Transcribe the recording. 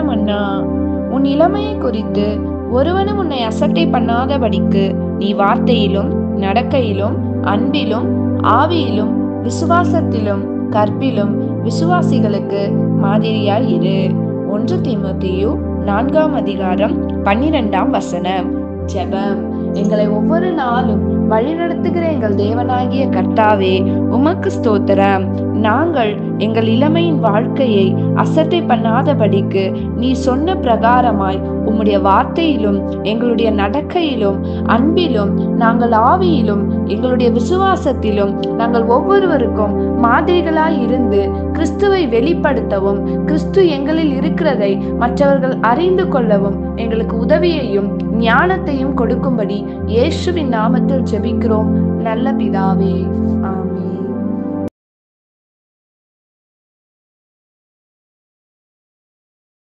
மன்னா, உன் இளமையை குறித்து ஒருவனும் உன்னை அசட்டை பண்ணாதபடிக்கு நீ வார்த்தையிலும் நடக்கையிலும் அன்பிலும் ஆவியிலும் விசுவாசத்திலும் கற்பிலும் விசுவாசிகளுக்கு மாதிரியாய் இரு. 1 தீமோத்தேயு 4:12. ஜெபம். எங்களை ஒவ்வொரு நாளும் வழிநடத்துகிற எங்கள் தேவனாகிய கர்த்தாவே, உமக்கு ஸ்தோத்திரம். நாங்கள் எங்கள் இளமையின் வாழ்க்கையை அசட்டை பண்ணாதபடிக்கு நீ சொன்ன பிரகாரமாய் உம்முடைய வார்த்தையிலும் எங்களுடைய நடக்கையிலும் அன்பிலும் நாங்கள் ஆவியிலும் எங்களுடைய விசுவாசத்திலும் நாங்கள் ஒவ்வொருவருக்கும் மாதிரிகளாய் இருந்து கிறிஸ்துவை வெளிப்படுத்தவும், கிறிஸ்து எங்களில் இருக்கிறதை மற்றவர்கள் அறிந்து கொள்ளவும் எங்களுக்கு உதவியையும் ஞானத்தையும் கொடுக்கும்படி இயேசுவின் நாமத்தில் ஜெபிக்கிறோம் நல்ல பிதாவே. ஆமென்.